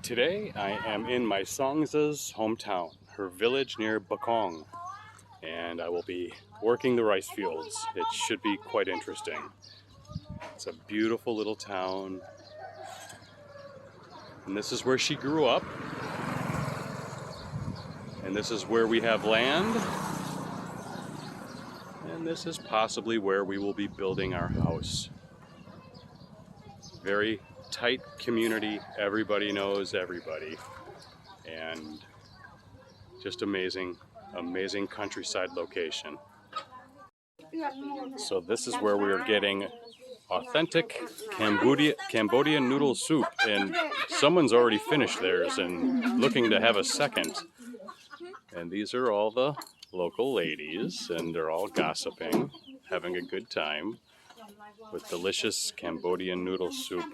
Today I am in my Songza's hometown, her village near Bong, and I will be working the rice fields. It should be quite interesting. It's a beautiful little town, and this is where she grew up, and this is where we have land, and this is possibly where we will be building our house. Very tight community, everybody knows everybody, and just amazing countryside location. So this is where we are getting authentic Cambodian noodle soup, and someone's already finished theirs and looking to have a second. And these are all the local ladies, and they're all gossiping, having a good time with delicious Cambodian noodle soup.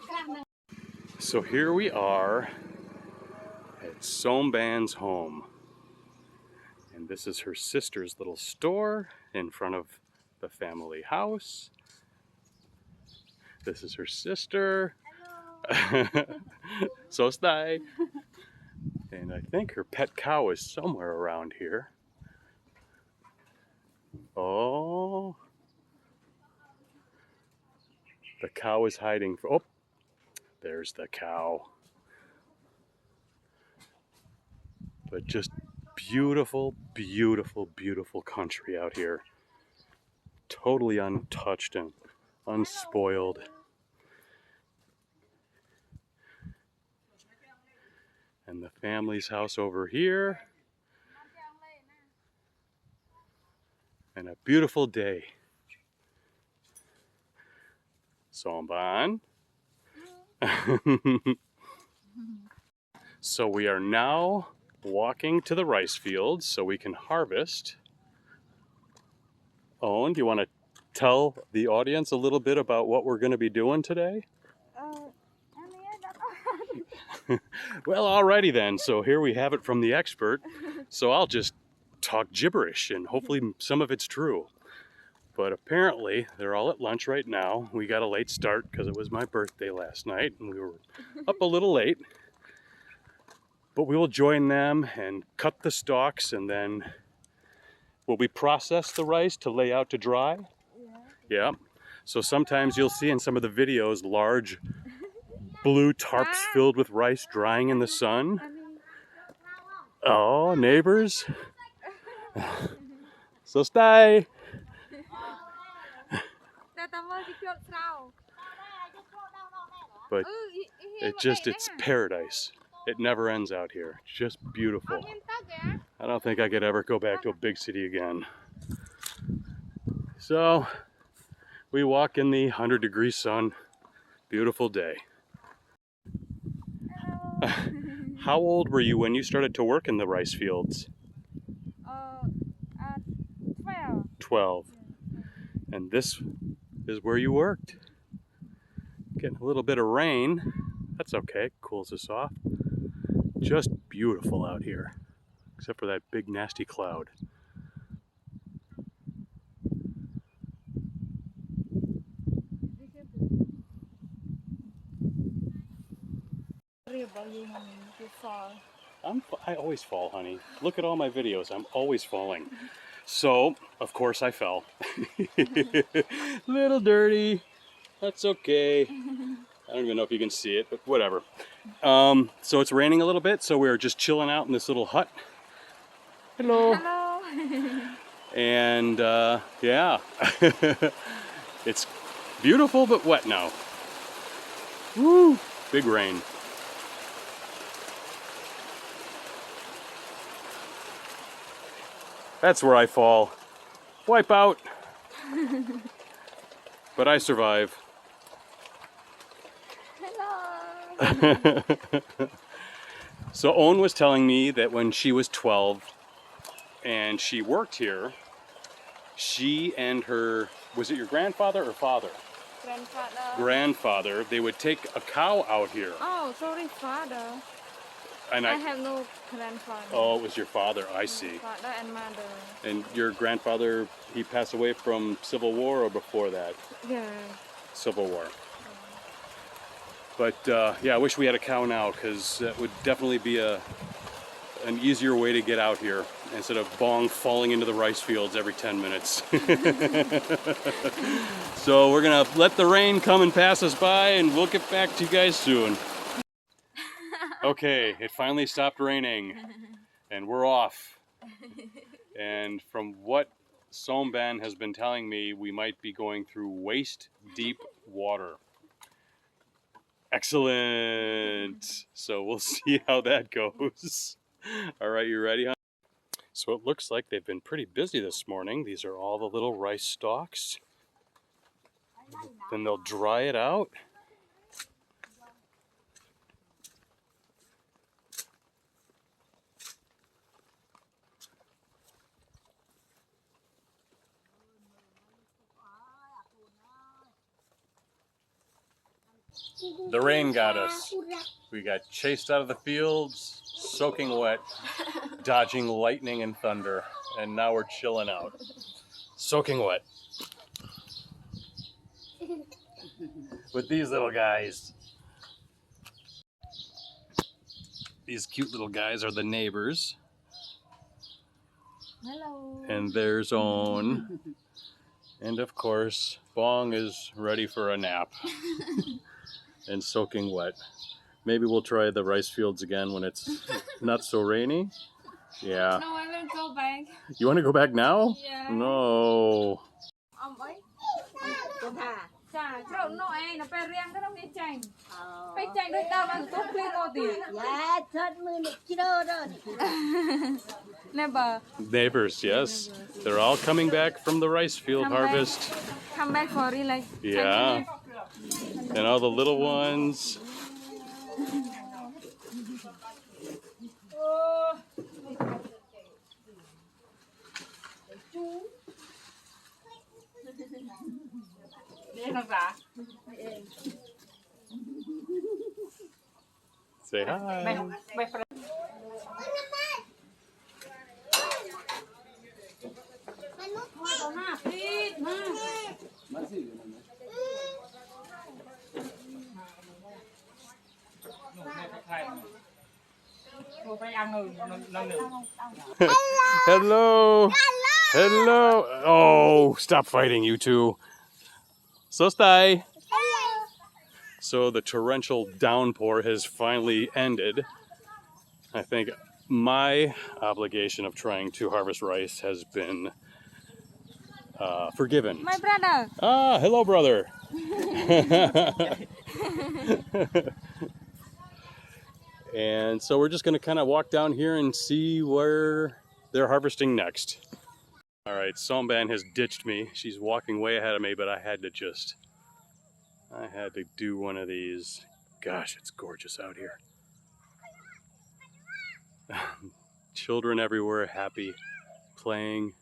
So here we are at Somban's home, and this is her sister's little store in front of the family house. This is her sister. So stay. And I think her pet cow is somewhere around here. Oh, the cow is hiding. Oh, there's the cow. But just beautiful, beautiful, beautiful country out here. Totally untouched and unspoiled. And the family's house over here. And a beautiful day. Somban. So we are now walking to the rice fields so we can harvest. Owen, do you want to tell the audience a little bit about what we're going to be doing today? Well, alrighty then. So here we have it from the expert. So I'll just talk gibberish and hopefully some of it's true. But apparently they're all at lunch right now. We got a late start because it was my birthday last night and we were up a little late. But we will join them and cut the stalks, and then will we process the rice to lay out to dry? Yeah. So sometimes you'll see in some of the videos large blue tarps filled with rice drying in the sun. Oh, neighbors. So stay. But it's paradise. It never ends out here. It's just beautiful. I don't think I could ever go back to a big city again. So we walk in the 100-degree sun. Beautiful day. How old were you when you started to work in the rice fields? 12. 12. And this is where you worked. Getting a little bit of rain. That's okay, cools us off. Just beautiful out here, except for that big nasty cloud. I always fall, honey. Look at all my videos. I'm always falling. So, of course I fell. Little dirty. That's okay. I don't even know if you can see it, but whatever. So it's raining a little bit, so we're just chilling out in this little hut. Hello. Hello. And yeah, it's beautiful but wet now. Woo! Big rain. That's where I fall. Wipe out. But I survive. Hello. So Owen was telling me that when she was 12 and she worked here, she and her, was it your grandfather or father? Grandfather, they would take a cow out here. Oh, sorry, father. And I have no grandfather. Oh, it was your father, I see. Father and mother. And your grandfather, he passed away from Civil War or before that? Yeah. Civil War. But yeah, I wish we had a cow now, because that would definitely be an easier way to get out here instead of Bong falling into the rice fields every 10 minutes. So we're gonna let the rain come and pass us by, and we'll get back to you guys soon. Okay, it finally stopped raining and we're off. And from what Somban has been telling me, we might be going through waist deep water. Excellent. So we'll see how that goes. All right, you ready, huh? So it looks like they've been pretty busy this morning. These are all the little rice stalks. Then they'll dry it out. The rain got us. We got chased out of the fields, soaking wet, dodging lightning and thunder, and now we're chilling out. Soaking wet. With these little guys. These cute little guys are the neighbors. Hello. And there's Own. And of course, Bong is ready for a nap. And soaking wet. Maybe we'll try the rice fields again when it's not so rainy. Yeah. No, I want to go back. You want to go back now? Yeah. No. Never. Neighbors, yes. They're all coming back from the rice field harvest. Come back for relax. Yeah. And all the little ones. Say hi. Hello. Hello. Oh, stop fighting, you two. So stay. So the torrential downpour has finally ended. I think my obligation of trying to harvest rice has been forgiven. My brother. Ah, hello, brother. And so we're just going to kind of walk down here and see where they're harvesting next. All right, Somban has ditched me. She's walking way ahead of me, but I had to do one of these. Gosh, it's gorgeous out here. Children everywhere, happy, playing.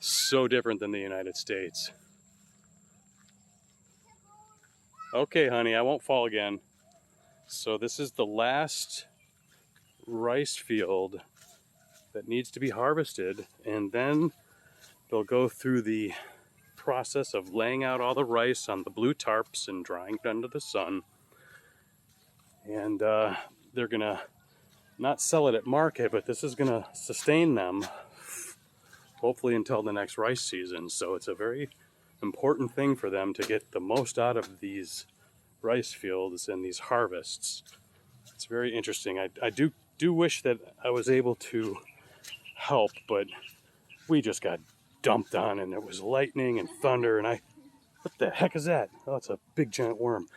So different than the United States. Okay, honey, I won't fall again. So this is the last rice field that needs to be harvested, and then they'll go through the process of laying out all the rice on the blue tarps and drying it under the sun. And they're gonna not sell it at market, but this is gonna sustain them hopefully until the next rice season. So it's a very important thing for them to get the most out of these rice fields and these harvests. It's very interesting. I do wish that I was able to help, but we just got dumped on, and there was lightning and thunder, and what the heck is that? Oh, it's a big giant worm.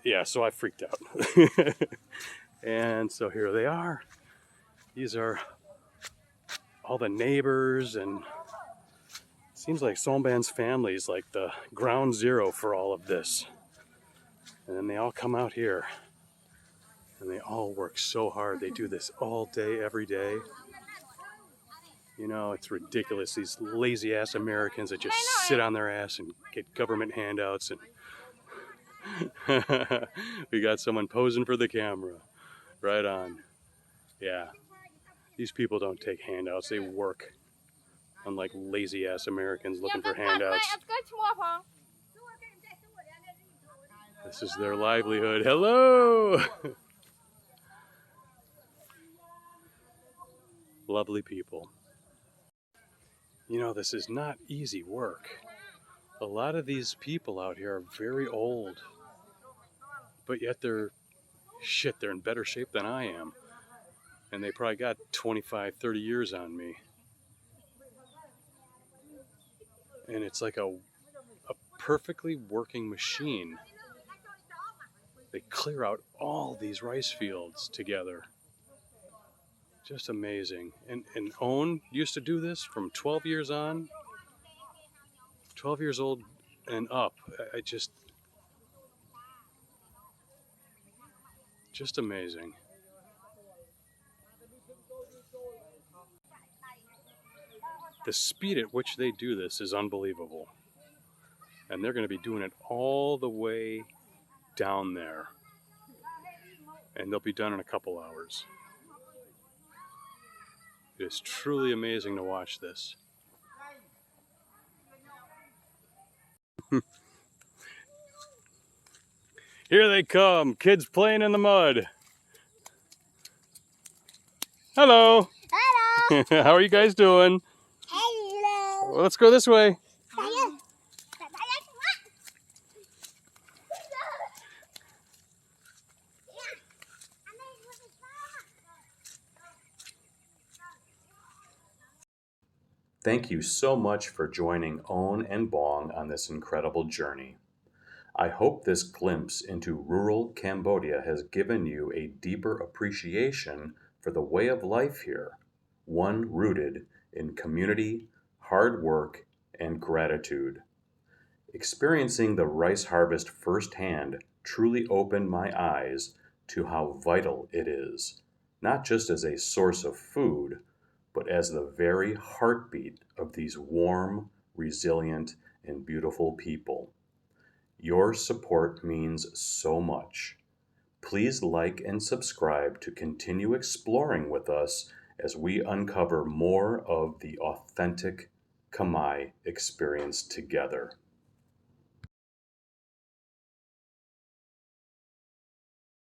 Yeah, so I freaked out. And so here they are. These are all the neighbors, and it seems like Somban's family is like the ground zero for all of this. And then they all come out here, and they all work so hard. They do this all day, every day. You know, it's ridiculous. These lazy ass Americans that just sit on their ass and get government handouts. And we got someone posing for the camera. Right on. Yeah. These people don't take handouts. They work. Unlike lazy ass Americans looking for handouts. This is their livelihood. Hello! Lovely people. You know, this is not easy work. A lot of these people out here are very old, but yet they're in better shape than I am. And they probably got 25, 30 years on me. And it's like a perfectly working machine. They clear out all these rice fields together. Just amazing. And Owen used to do this from 12 years on, 12 years old and up. Just amazing. The speed at which they do this is unbelievable. And they're going to be doing it all the way down there. And they'll be done in a couple hours. It is truly amazing to watch this. Here they come, kids playing in the mud. Hello. Hello. How are you guys doing? Hello. Well, let's go this way. Thank you so much for joining Owen and Bong on this incredible journey. I hope this glimpse into rural Cambodia has given you a deeper appreciation for the way of life here, one rooted in community, hard work, and gratitude. Experiencing the rice harvest firsthand truly opened my eyes to how vital it is, not just as a source of food, but as the very heartbeat of these warm, resilient, and beautiful people. Your support means so much. Please like and subscribe to continue exploring with us as we uncover more of the authentic Khmer experience together.